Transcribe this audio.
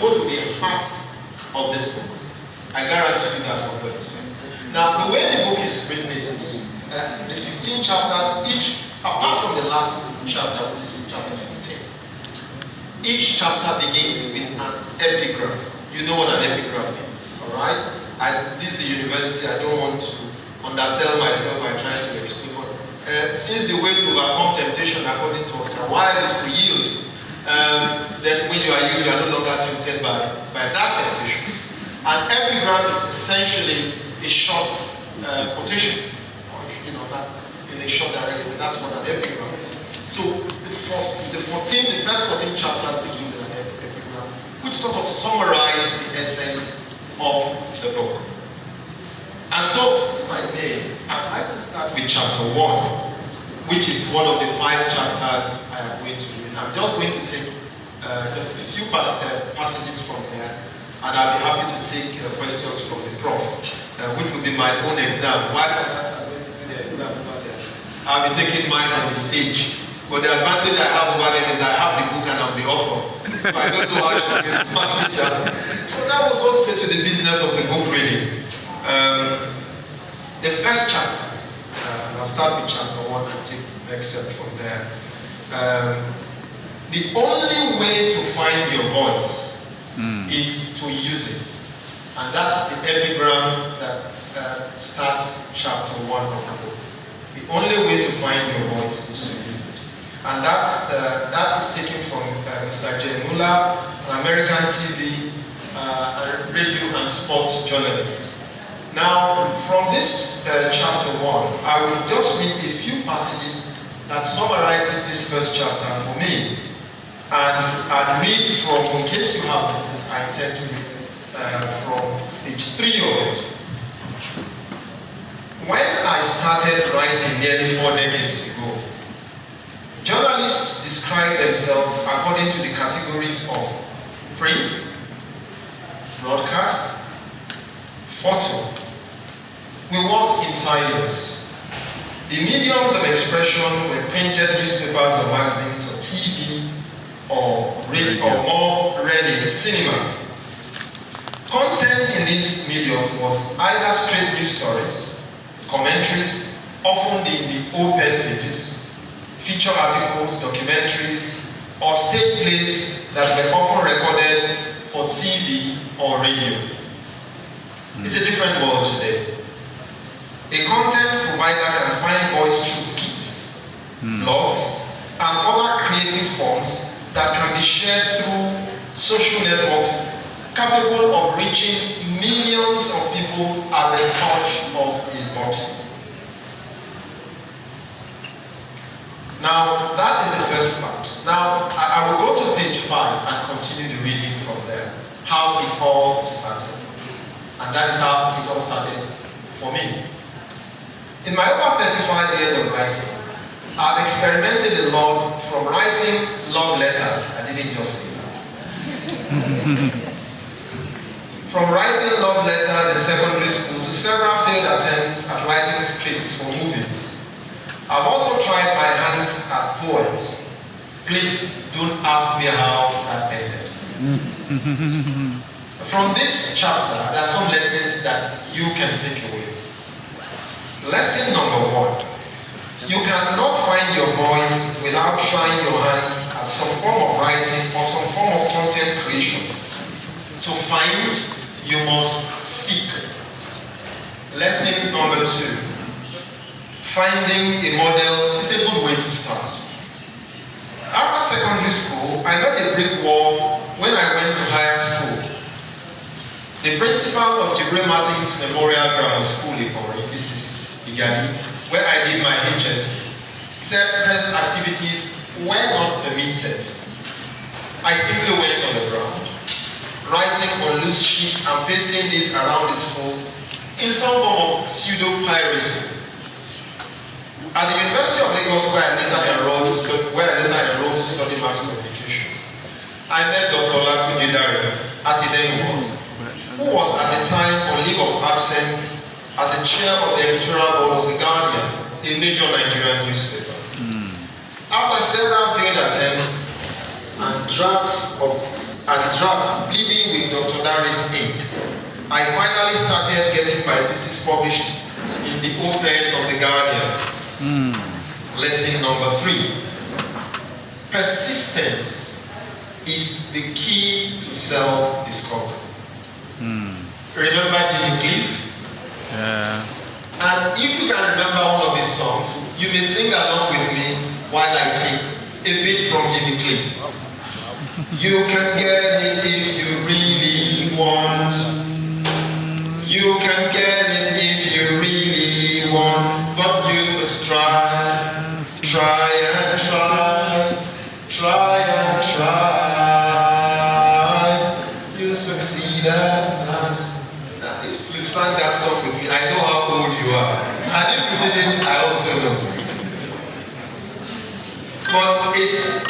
go to the heart of this book. I guarantee you that 100%. Now, the way the book is written is this. The 15 chapters, each, apart from the last chapter, which is chapter 15, each chapter begins with an epigram. You know what an epigram means, alright? This is a university, I don't want to undersell myself by trying to explain. Since the way to overcome temptation, according to Oscar Wilde, is to yield, then when you are yielding, you are no longer tempted by that temptation. An epigram is essentially a short quotation, or that's in a short direction. That's what an epigram is. So the first 14 chapters begin with an epigram, which sort of summarize the essence of the book. And so, if I may, I'd like to start with chapter 1, which is one of the 5 chapters I am going to read. I'm just going to take just a few passages from there, and I'll be happy to take questions from the prof, which will be my own exam. I'll be taking mine on the stage. But the advantage I have over them is I have the book and I'm the author. So I don't know how to get it. So now we'll go straight to the business of the book reading. The first chapter, and I'll start with chapter 1 and take the excerpt from there. The only way to find your voice is to use it. And that's the epigram that starts chapter 1 of the book. The only way to find your voice is to use it. And that is taken from Mr. J. Muller, an American TV, radio and sports journalist. Now, from this chapter 1, I will just read a few passages that summarizes this first chapter for me. And I'll read from, in case you have the book, I intend to read from page 3 of it. When I started writing nearly 4 decades ago, journalists describe themselves according to the categories of print, broadcast, photo. We work in silence. The mediums of expression were printed newspapers or magazines or TV or radio or more rarely cinema. Content in these mediums was either straight news stories, commentaries, often in the op-ed pages, feature articles, documentaries, or stage plays that were often recorded for TV or radio. It's a different world today. A content provider can find voice through skits, blogs, and other creative forms that can be shared through social networks capable of reaching millions of people at the touch of a button. Now, that is the first part. Now, I will go to page 5 and continue the reading from there, how it all started. And that is how it all started for me. In my over 35 years of writing, I've experimented a lot from writing love letters. I didn't just say that. From writing love letters in secondary school to several failed attempts at writing scripts for movies. I've also tried my hands at poems. Please don't ask me how that ended. From this chapter, there are some lessons that you can take away. Lesson number 1. You cannot find your voice without trying your hands at some form of writing or some form of content creation. To find, you must seek. Lesson number 2. Finding a model is a good way to start. After secondary school, I met a brick wall when I went to higher school. The principal of Jibril Martin's Memorial Grammar School in Ori, this is Igadi, where I did my HSC, said press activities were not permitted. I simply went on the ground, writing on loose sheets and pasting this around the school in some form of pseudo-piracy. At the University of Lagos, where I later enrolled to study mass communication, I met Dr. Olatunji Dare, as he then was, who was at the time on leave of absence as the chair of the editorial board of The Guardian, a major Nigerian newspaper. After several failed attempts and drafts of and draft Bleeding with Dr. Darius Inc. I finally started getting my pieces published in the open of the Guardian. Lesson number 3. Persistence is the key to self-discovery. Remember Jimmy Cliff? Yeah. And if you can remember one of his songs, you may sing along with me while I take a bit from Jimmy Cliff. You can get it if you really want. You can get it if you really want. But you must try, try and try, try and try. You succeed at last. Now, if you sang that song with me, I know how old you are. And if you didn't, I also know. But it's